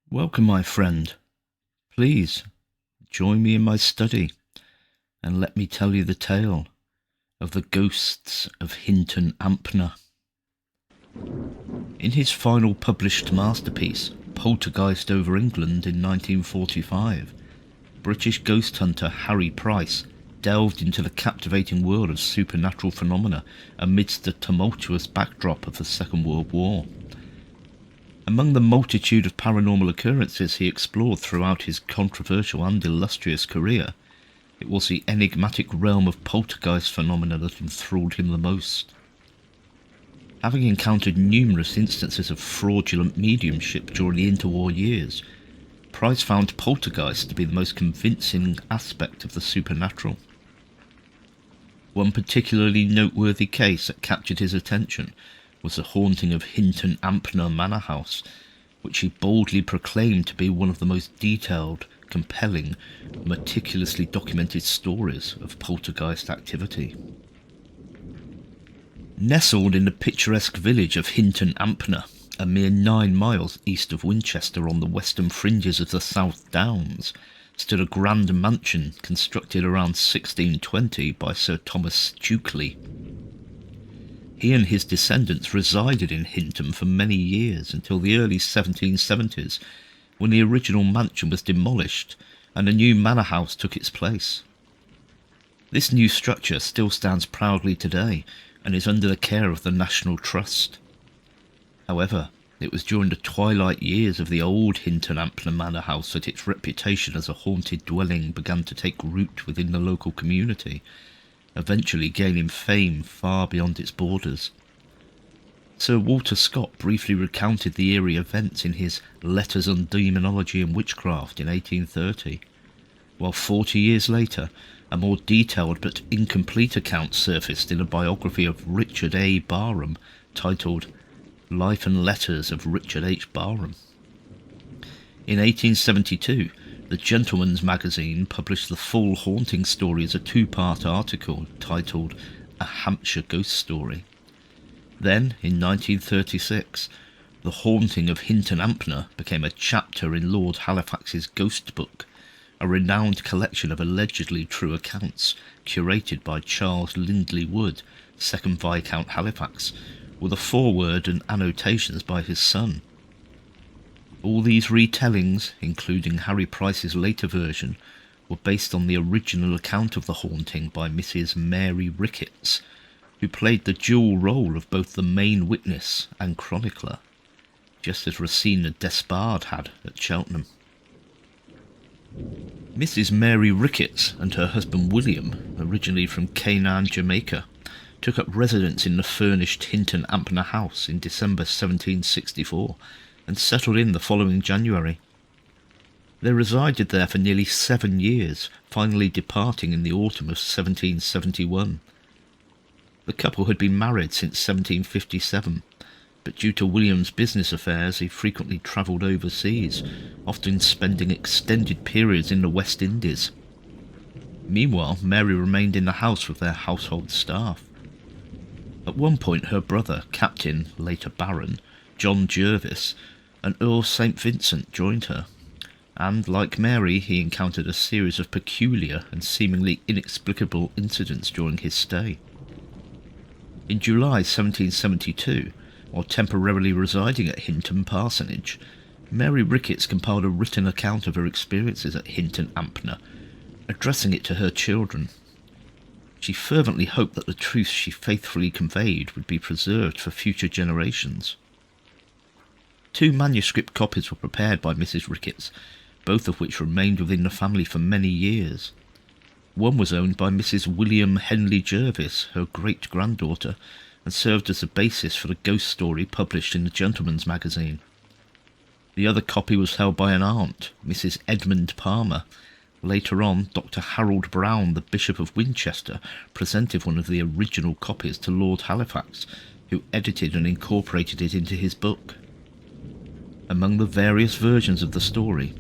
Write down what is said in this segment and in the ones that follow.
Welcome, my friend. Please join me in my study and let me tell you the tale of the ghosts of Hinton Ampner. In his final published masterpiece, Poltergeist over England in 1945, British ghost hunter Harry Price delved into the captivating world of supernatural phenomena amidst the tumultuous backdrop of the Second World War. Among the multitude of paranormal occurrences he explored throughout his controversial and illustrious career, it was the enigmatic realm of poltergeist phenomena that enthralled him the most. Having encountered numerous instances of fraudulent mediumship during the interwar years, Price found poltergeists to be the most convincing aspect of the supernatural. One particularly noteworthy case that captured his attention was the haunting of Hinton Ampner Manor House, which he boldly proclaimed to be one of the most detailed, compelling, meticulously documented stories of poltergeist activity. Nestled in the picturesque village of Hinton Ampner, a mere 9 miles east of Winchester on the western fringes of the South Downs, stood a grand mansion constructed around 1620 by Sir Thomas Stukely. He and his descendants resided in Hinton for many years until the early 1770s, when the original mansion was demolished and a new manor house took its place. This new structure still stands proudly today and is under the care of the National Trust. However, it was during the twilight years of the old Hinton Ampner Manor House that its reputation as a haunted dwelling began to take root within the local community, eventually gaining fame far beyond its borders. Sir Walter Scott briefly recounted the eerie events in his Letters on Demonology and Witchcraft in 1830, while 40 years later a more detailed but incomplete account surfaced in a biography of Richard A. Barham titled Life and Letters of Richard H. Barham. In 1872, the Gentleman's Magazine published the full haunting story as a 2-part article titled A Hampshire Ghost Story. Then, in 1936, The Haunting of Hinton Ampner became a chapter in Lord Halifax's Ghost Book, a renowned collection of allegedly true accounts curated by Charles Lindley Wood, 2nd Viscount Halifax, with a foreword and annotations by his son. All these retellings, including Harry Price's later version, were based on the original account of the haunting by Mrs. Mary Ricketts, who played the dual role of both the main witness and chronicler, just as Rosina Despard had at Cheltenham. Mrs. Mary Ricketts and her husband William, originally from Canaan, Jamaica, took up residence in the furnished Hinton Ampner house in December 1764, and settled in the following January. They resided there for nearly 7 years, finally departing in the autumn of 1771. The couple had been married since 1757, but due to William's business affairs he frequently travelled overseas, often spending extended periods in the West Indies. Meanwhile, Mary remained in the house with their household staff. At one point her brother, Captain, later Baron, John Jervis, and Earl St. Vincent joined her, and, like Mary, he encountered a series of peculiar and seemingly inexplicable incidents during his stay. In July 1772, while temporarily residing at Hinton Parsonage, Mary Ricketts compiled a written account of her experiences at Hinton Ampner, addressing it to her children. She fervently hoped that the truths she faithfully conveyed would be preserved for future generations. 2 manuscript copies were prepared by Mrs. Ricketts, both of which remained within the family for many years. One was owned by Mrs. William Henley Jervis, her great-granddaughter, and served as the basis for the ghost story published in the Gentleman's Magazine. The other copy was held by an aunt, Mrs. Edmund Palmer. Later on, Dr. Harold Brown, the Bishop of Winchester, presented one of the original copies to Lord Halifax, who edited and incorporated it into his book. Among the various versions of the story,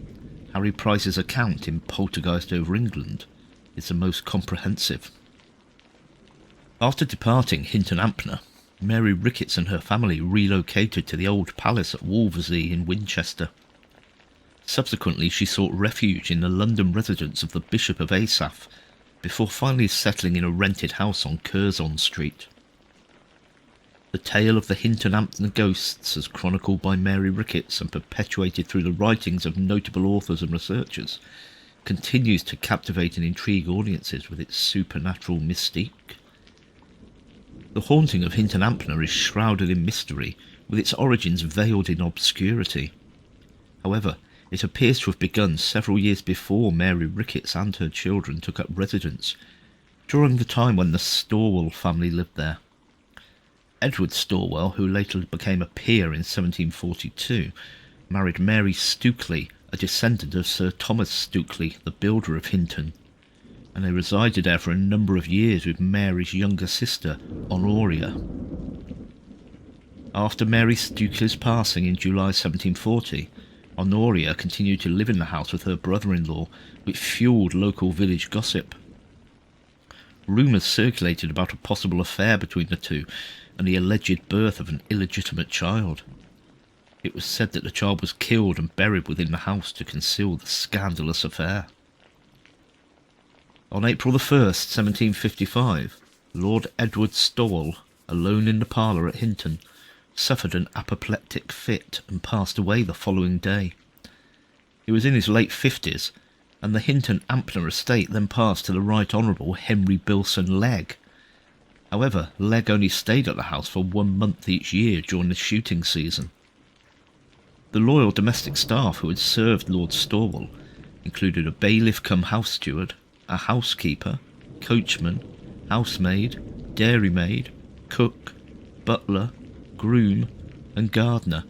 Harry Price's account in Poltergeist over England is the most comprehensive. After departing Hinton Ampner, Mary Ricketts and her family relocated to the old palace at Wolversey in Winchester. Subsequently, she sought refuge in the London residence of the Bishop of Asaph, before finally settling in a rented house on Curzon Street. The tale of the Hinton Ampner ghosts, as chronicled by Mary Ricketts and perpetuated through the writings of notable authors and researchers, continues to captivate and intrigue audiences with its supernatural mystique. The haunting of Hinton Ampner is shrouded in mystery, with its origins veiled in obscurity. However, it appears to have begun several years before Mary Ricketts and her children took up residence, during the time when the Storwell family lived there. Edward Storwell, who later became a peer in 1742, married Mary Stukely, a descendant of Sir Thomas Stukely, the builder of Hinton, and they resided there for a number of years with Mary's younger sister, Honoria. After Mary Stukely's passing in July 1740, Honoria continued to live in the house with her brother-in-law, which fueled local village gossip. Rumours circulated about a possible affair between the two and the alleged birth of an illegitimate child. It was said that the child was killed and buried within the house to conceal the scandalous affair. On April the 1st, 1755, Lord Edward Stowell, alone in the parlour at Hinton, suffered an apoplectic fit and passed away the following day. He was in his late 50s, and the Hinton Ampner estate then passed to the Right Honourable Henry Bilson Legg. However, Legg only stayed at the house for 1 month each year during the shooting season. The loyal domestic staff who had served Lord Stowell included a bailiff cum house steward, a housekeeper, coachman, housemaid, dairymaid, cook, butler, groom and gardener,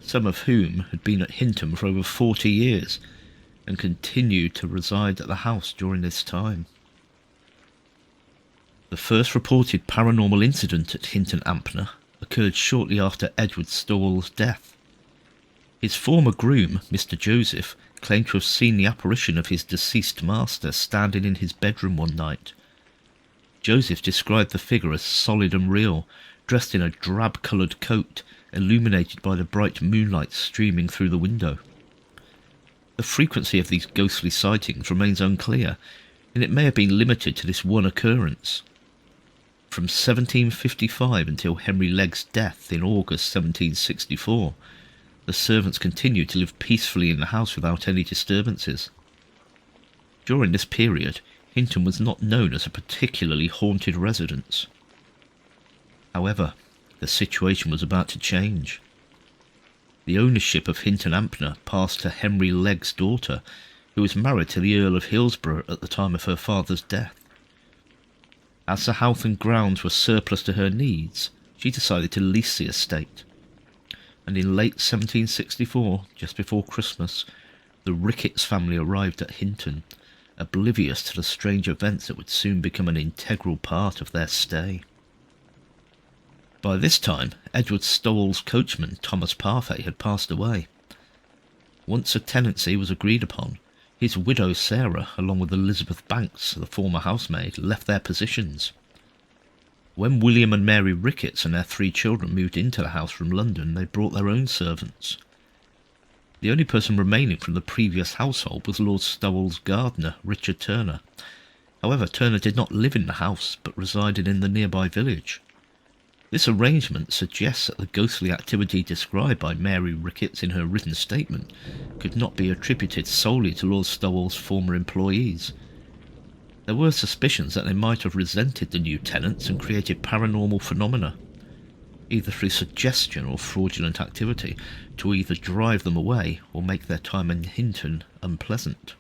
some of whom had been at Hinton for over 40 years and continued to reside at the house during this time. The first reported paranormal incident at Hinton Ampner occurred shortly after Edward Stowell's death. His former groom, Mr. Joseph, claimed to have seen the apparition of his deceased master standing in his bedroom one night. Joseph described the figure as solid and real, dressed in a drab-coloured coat, illuminated by the bright moonlight streaming through the window. The frequency of these ghostly sightings remains unclear, and it may have been limited to this one occurrence. From 1755 until Henry Legg's death in August 1764, the servants continued to live peacefully in the house without any disturbances. During this period, Hinton was not known as a particularly haunted residence. However, the situation was about to change. The ownership of Hinton Ampner passed to Henry Legg's daughter, who was married to the Earl of Hillsborough at the time of her father's death. As the house and grounds were surplus to her needs, she decided to lease the estate. And in late 1764, just before Christmas, the Ricketts family arrived at Hinton, oblivious to the strange events that would soon become an integral part of their stay. By this time, Edward Stowell's coachman, Thomas Parfait, had passed away. Once a tenancy was agreed upon, his widow Sarah, along with Elizabeth Banks, the former housemaid, left their positions. When William and Mary Ricketts and their 3 children moved into the house from London, they brought their own servants. The only person remaining from the previous household was Lord Stowell's gardener, Richard Turner. However, Turner did not live in the house, but resided in the nearby village. This arrangement suggests that the ghostly activity described by Mary Ricketts in her written statement could not be attributed solely to Lord Stowell's former employees. There were suspicions that they might have resented the new tenants and created paranormal phenomena, either through suggestion or fraudulent activity, to either drive them away or make their time in Hinton unpleasant.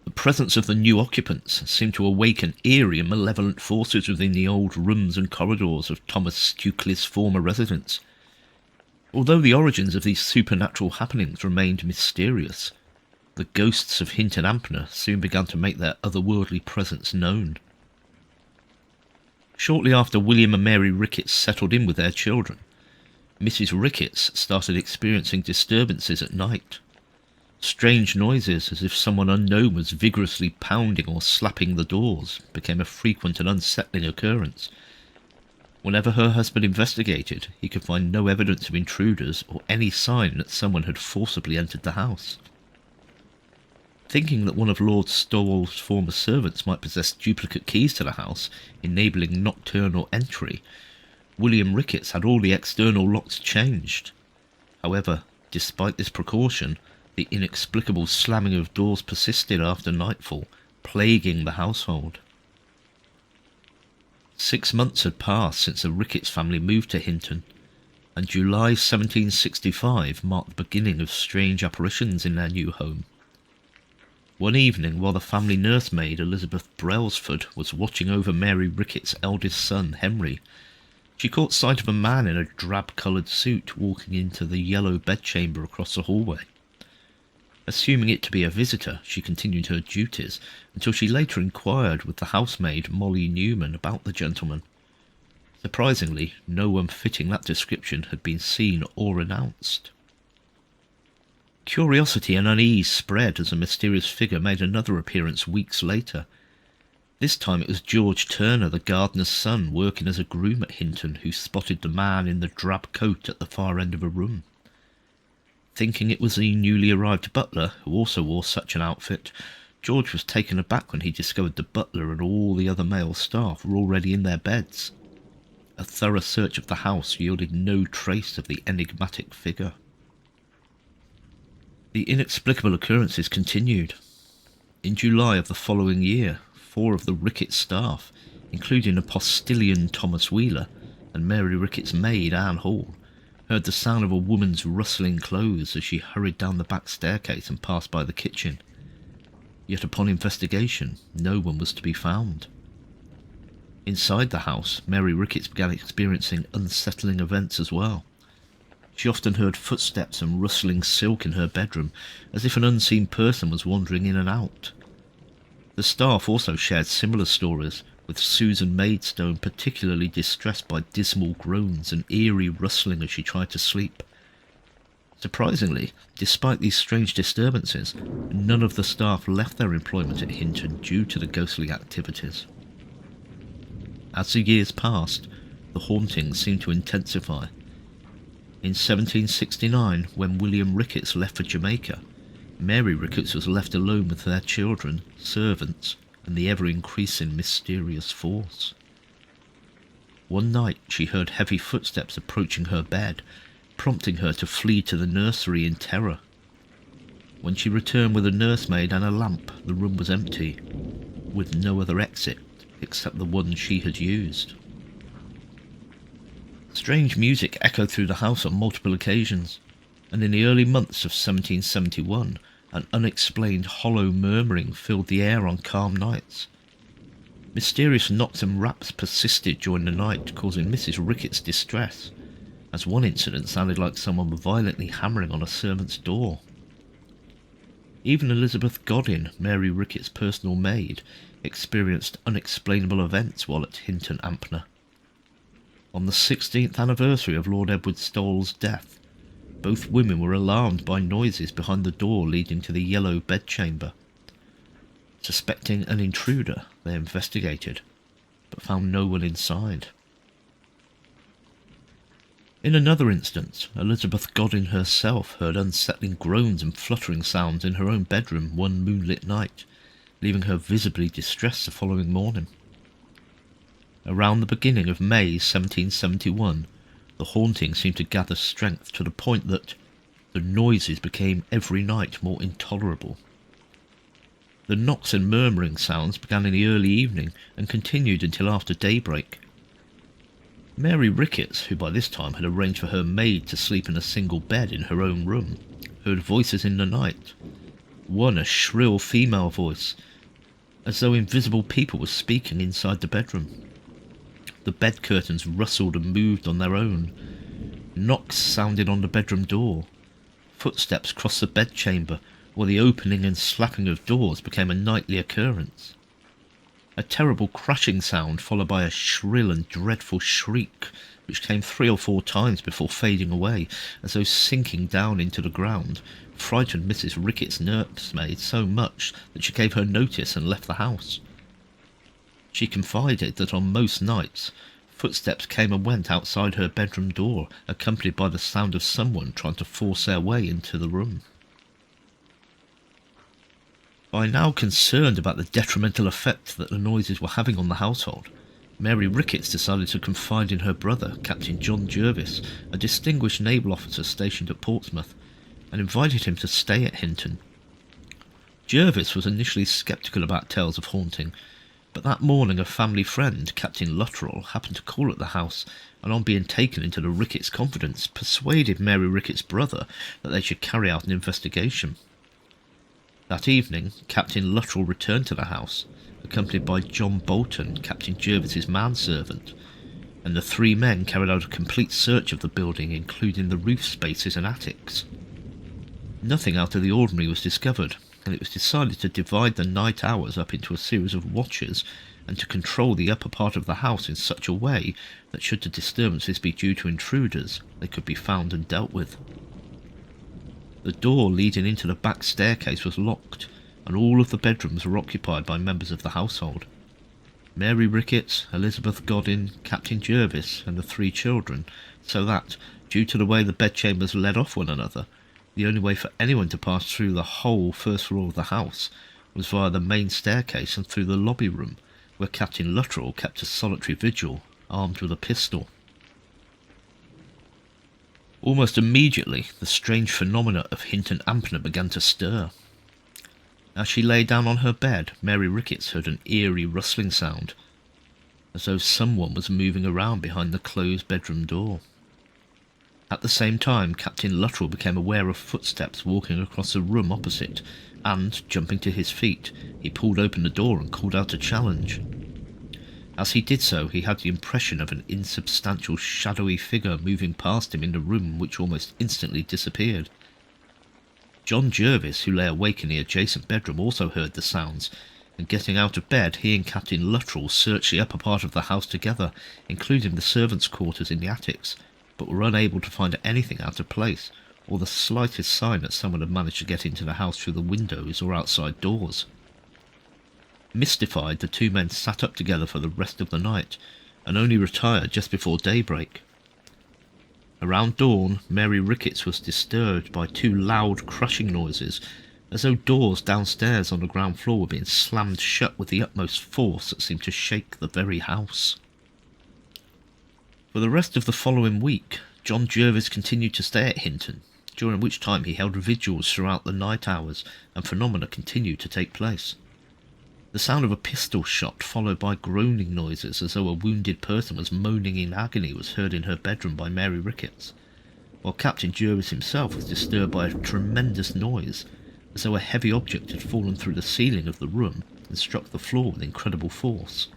The presence of the new occupants seemed to awaken eerie and malevolent forces within the old rooms and corridors of Thomas Stukely's former residence. Although the origins of these supernatural happenings remained mysterious, the ghosts of Hinton Ampner soon began to make their otherworldly presence known. Shortly after William and Mary Ricketts settled in with their children, Mrs. Ricketts started experiencing disturbances at night. Strange noises, as if someone unknown was vigorously pounding or slapping the doors, became a frequent and unsettling occurrence. Whenever her husband investigated, he could find no evidence of intruders or any sign that someone had forcibly entered the house. Thinking that one of Lord Stowell's former servants might possess duplicate keys to the house, enabling nocturnal entry, William Ricketts had all the external locks changed. However, despite this precaution, the inexplicable slamming of doors persisted after nightfall, plaguing the household. 6 months had passed since the Ricketts family moved to Hinton, and July 1765 marked the beginning of strange apparitions in their new home. One evening, while the family nursemaid Elizabeth Brailsford was watching over Mary Ricketts' eldest son, Henry, she caught sight of a man in a drab-coloured suit walking into the yellow bedchamber across the hallway. Assuming it to be a visitor, she continued her duties until she later inquired with the housemaid Molly Newman about the gentleman. Surprisingly, no one fitting that description had been seen or announced. Curiosity and unease spread as a mysterious figure made another appearance weeks later. This time it was George Turner, the gardener's son, working as a groom at Hinton, who spotted the man in the drab coat at the far end of a room. Thinking it was the newly arrived butler, who also wore such an outfit, George was taken aback when he discovered the butler and all the other male staff were already in their beds. A thorough search of the house yielded no trace of the enigmatic figure. The inexplicable occurrences continued. In July of the following year, 4 of the Ricketts staff, including a postilion Thomas Wheeler and Mary Ricketts' maid Anne Hall, heard the sound of a woman's rustling clothes as she hurried down the back staircase and passed by the kitchen. Yet upon investigation, no one was to be found. Inside the house, Mary Ricketts began experiencing unsettling events as well. She often heard footsteps and rustling silk in her bedroom, as if an unseen person was wandering in and out. The staff also shared similar stories, with Susan Maidstone particularly distressed by dismal groans and eerie rustling as she tried to sleep. Surprisingly, despite these strange disturbances, none of the staff left their employment at Hinton due to the ghostly activities. As the years passed, the hauntings seemed to intensify. In 1769, when William Ricketts left for Jamaica, Mary Ricketts was left alone with their children, servants, and the ever-increasing mysterious force. One night she heard heavy footsteps approaching her bed, prompting her to flee to the nursery in terror. When she returned with a nursemaid and a lamp, the room was empty, with no other exit except the one she had used. Strange music echoed through the house on multiple occasions, and in the early months of 1771, an unexplained hollow murmuring filled the air on calm nights. Mysterious knocks and raps persisted during the night, causing Mrs. Ricketts distress, as one incident sounded like someone violently hammering on a servant's door. Even Elizabeth Godin, Mary Ricketts' personal maid, experienced unexplainable events while at Hinton Ampner. On the 16th anniversary of Lord Edward Stowell's death, both women were alarmed by noises behind the door leading to the yellow bedchamber. Suspecting an intruder, they investigated, but found no one inside. In another instance, Elizabeth Godin herself heard unsettling groans and fluttering sounds in her own bedroom one moonlit night, leaving her visibly distressed the following morning. Around the beginning of May 1771, the haunting seemed to gather strength to the point that the noises became every night more intolerable. The knocks and murmuring sounds began in the early evening and continued until after daybreak. Mary Ricketts, who by this time had arranged for her maid to sleep in a single bed in her own room, heard voices in the night. One, a shrill female voice, as though invisible people were speaking inside the bedroom. The bed curtains rustled and moved on their own. Knocks sounded on the bedroom door. Footsteps crossed the bedchamber, while the opening and slapping of doors became a nightly occurrence. A terrible crashing sound followed by a shrill and dreadful shriek, which came 3 or 4 times before fading away, as though sinking down into the ground, frightened Mrs. Ricketts' nursemaid so much that she gave her notice and left the house. She confided that on most nights, Footsteps came and went outside her bedroom door, accompanied by the sound of someone trying to force their way into the room. By now concerned about the detrimental effect that the noises were having on the household, Mary Ricketts decided to confide in her brother, Captain John Jervis, a distinguished naval officer stationed at Portsmouth, and invited him to stay at Hinton. Jervis was initially sceptical about tales of haunting, but that morning a family friend, Captain Luttrell, happened to call at the house, and on being taken into the Ricketts' confidence, persuaded Mary Ricketts' brother that they should carry out an investigation. That evening, Captain Luttrell returned to the house, accompanied by John Bolton, Captain Jervis's manservant, and the three men carried out a complete search of the building, including the roof spaces and attics. Nothing out of the ordinary was discovered, and it was decided to divide the night hours up into a series of watches and to control the upper part of the house in such a way that should the disturbances be due to intruders, they could be found and dealt with. The door leading into the back staircase was locked, and all of the bedrooms were occupied by members of the household. Mary Ricketts, Elizabeth Godin, Captain Jervis, and the three children, so that, due to the way the bedchambers led off one another, the only way for anyone to pass through the whole first floor of the house was via the main staircase and through the lobby room, where Captain Luttrell kept a solitary vigil, armed with a pistol. Almost immediately, the strange phenomena of Hinton Ampner began to stir. As she lay down on her bed, Mary Ricketts heard an eerie rustling sound, as though someone was moving around behind the closed bedroom door. At the same time, Captain Luttrell became aware of footsteps walking across the room opposite, and, jumping to his feet, he pulled open the door and called out a challenge. As he did so, he had the impression of an insubstantial, shadowy figure moving past him in the room, which almost instantly disappeared. John Jervis, who lay awake in the adjacent bedroom, also heard the sounds, and getting out of bed, he and Captain Luttrell searched the upper part of the house together, including the servants' quarters in the attics, but were unable to find anything out of place, or the slightest sign that someone had managed to get into the house through the windows or outside doors. Mystified, the two men sat up together for the rest of the night, and only retired just before daybreak. Around dawn, Mary Ricketts was disturbed by two loud crushing noises, as though doors downstairs on the ground floor were being slammed shut with the utmost force that seemed to shake the very house. For the rest of the following week, John Jervis continued to stay at Hinton, during which time he held vigils throughout the night hours, and phenomena continued to take place. The sound of a pistol shot, followed by groaning noises as though a wounded person was moaning in agony, was heard in her bedroom by Mary Ricketts, while Captain Jervis himself was disturbed by a tremendous noise, as though a heavy object had fallen through the ceiling of the room and struck the floor with incredible force.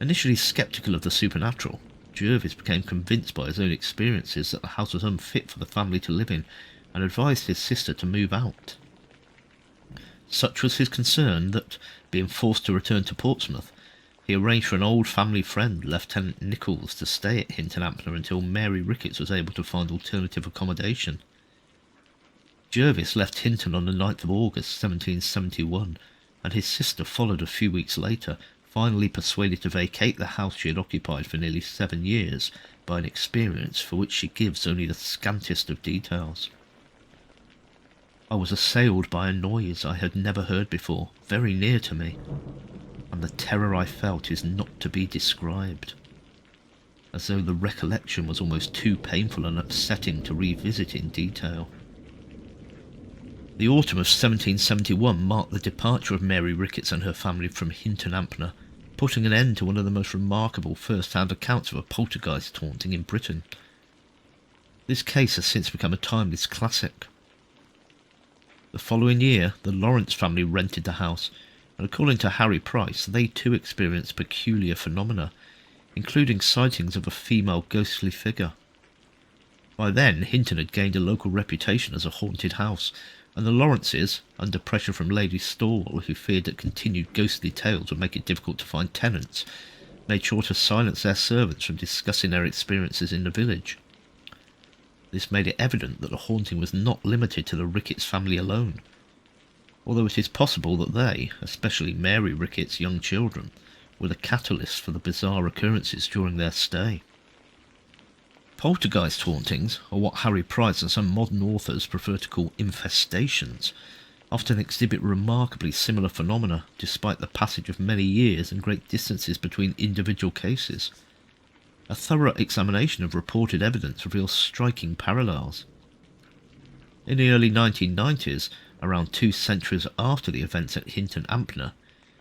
Initially sceptical of the supernatural, Jervis became convinced by his own experiences that the house was unfit for the family to live in, and advised his sister to move out. Such was his concern that, being forced to return to Portsmouth, he arranged for an old family friend, Lieutenant Nichols, to stay at Hinton Ampner until Mary Ricketts was able to find alternative accommodation. Jervis left Hinton on the 9th of August 1771, and his sister followed a few weeks later, finally persuaded to vacate the house she had occupied for nearly 7 years by an experience for which she gives only the scantiest of details. I was assailed by a noise I had never heard before, very near to me, and the terror I felt is not to be described, as though the recollection was almost too painful and upsetting to revisit in detail. The autumn of 1771 marked the departure of Mary Ricketts and her family from Hinton Ampner, putting an end to one of the most remarkable first-hand accounts of a poltergeist haunting in Britain. This case has since become a timeless classic. The following year, the Lawrence family rented the house, and according to Harry Price, they too experienced peculiar phenomena, including sightings of a female ghostly figure. By then, Hinton had gained a local reputation as a haunted house, and the Lawrences, under pressure from Lady Stawell, who feared that continued ghostly tales would make it difficult to find tenants, made sure to silence their servants from discussing their experiences in the village. This made it evident that the haunting was not limited to the Ricketts family alone, although it is possible that they, especially Mary Ricketts' young children, were the catalyst for the bizarre occurrences during their stay. Poltergeist hauntings, or what Harry Price and some modern authors prefer to call infestations, often exhibit remarkably similar phenomena despite the passage of many years and great distances between individual cases. A thorough examination of reported evidence reveals striking parallels. In the early 1990s, around 2 centuries after the events at Hinton Ampner,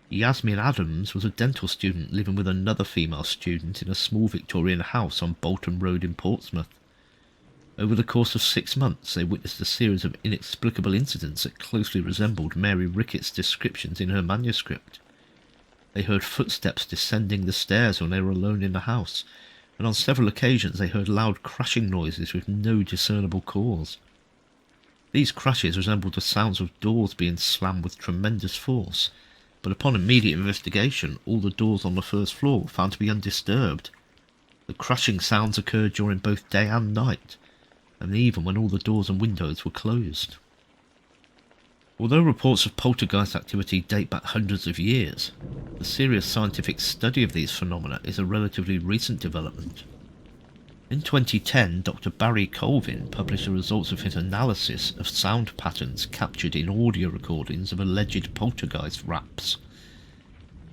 Yasmin Adams was a dental student living with another female student in a small Victorian house on Bolton Road in Portsmouth. Over the course of 6 months, they witnessed a series of inexplicable incidents that closely resembled Mary Ricketts' descriptions in her manuscript. They heard footsteps descending the stairs when they were alone in the house, and on several occasions they heard loud crashing noises with no discernible cause. These crashes resembled the sounds of doors being slammed with tremendous force, but upon immediate investigation, all the doors on the first floor were found to be undisturbed. The crashing sounds occurred during both day and night, and even when all the doors and windows were closed. Although reports of poltergeist activity date back hundreds of years, the serious scientific study of these phenomena is a relatively recent development. In 2010, Dr. Barry Colvin published the results of his analysis of sound patterns captured in audio recordings of alleged poltergeist raps.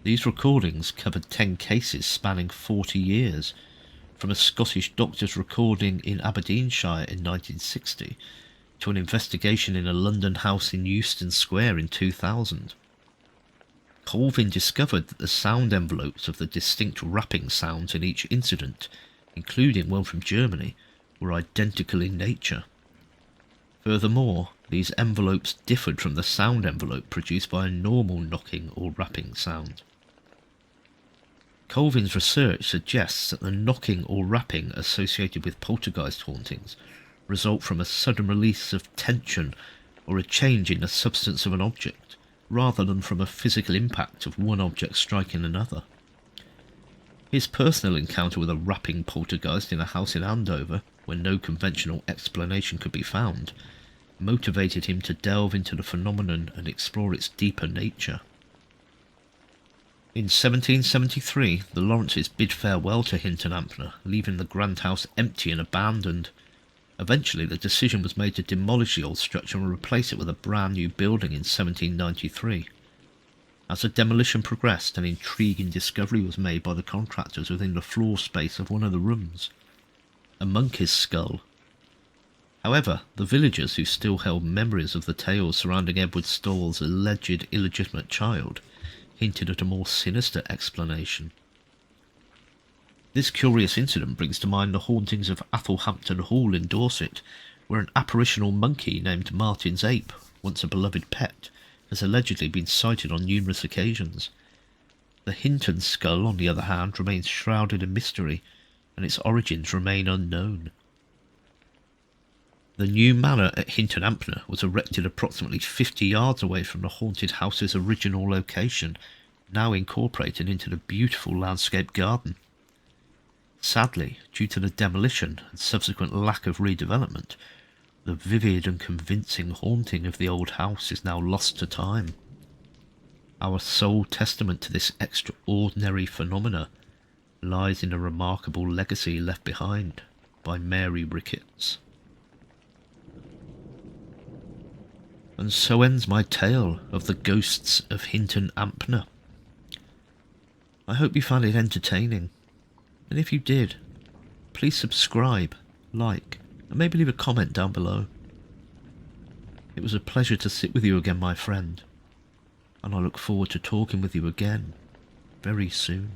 These recordings covered 10 cases spanning 40 years, from a Scottish doctor's recording in Aberdeenshire in 1960 to an investigation in a London house in Euston Square in 2000. Colvin discovered that the sound envelopes of the distinct rapping sounds in each incident, including one from Germany, were identical in nature. Furthermore, these envelopes differed from the sound envelope produced by a normal knocking or rapping sound. Colvin's research suggests that the knocking or rapping associated with poltergeist hauntings result from a sudden release of tension or a change in the substance of an object, rather than from a physical impact of one object striking another. His personal encounter with a rapping poltergeist in a house in Andover, when no conventional explanation could be found, motivated him to delve into the phenomenon and explore its deeper nature. In 1773, the Lawrences bid farewell to Hinton Ampner, leaving the grand house empty and abandoned. Eventually, the decision was made to demolish the old structure and replace it with a brand new building in 1793. As the demolition progressed, an intriguing discovery was made by the contractors within the floor space of one of the rooms: a monkey's skull. However, the villagers, who still held memories of the tales surrounding Edward Stoll's alleged illegitimate child, hinted at a more sinister explanation. This curious incident brings to mind the hauntings of Athelhampton Hall in Dorset, where an apparitional monkey named Martin's ape, once a beloved pet, has allegedly been sighted on numerous occasions. The Hinton skull, on the other hand, remains shrouded in mystery, and its origins remain unknown. The new manor at Hinton Ampner was erected approximately 50 yards away from the haunted house's original location, now incorporated into the beautiful landscape garden. Sadly, due to the demolition and subsequent lack of redevelopment, the vivid and convincing haunting of the old house is now lost to time. Our sole testament to this extraordinary phenomena lies in a remarkable legacy left behind by Mary Ricketts. And so ends my tale of the ghosts of Hinton Ampner. I hope you found it entertaining, and if you did, please subscribe, like, and maybe leave a comment down below. It was a pleasure to sit with you again, my friend, and I look forward to talking with you again very soon.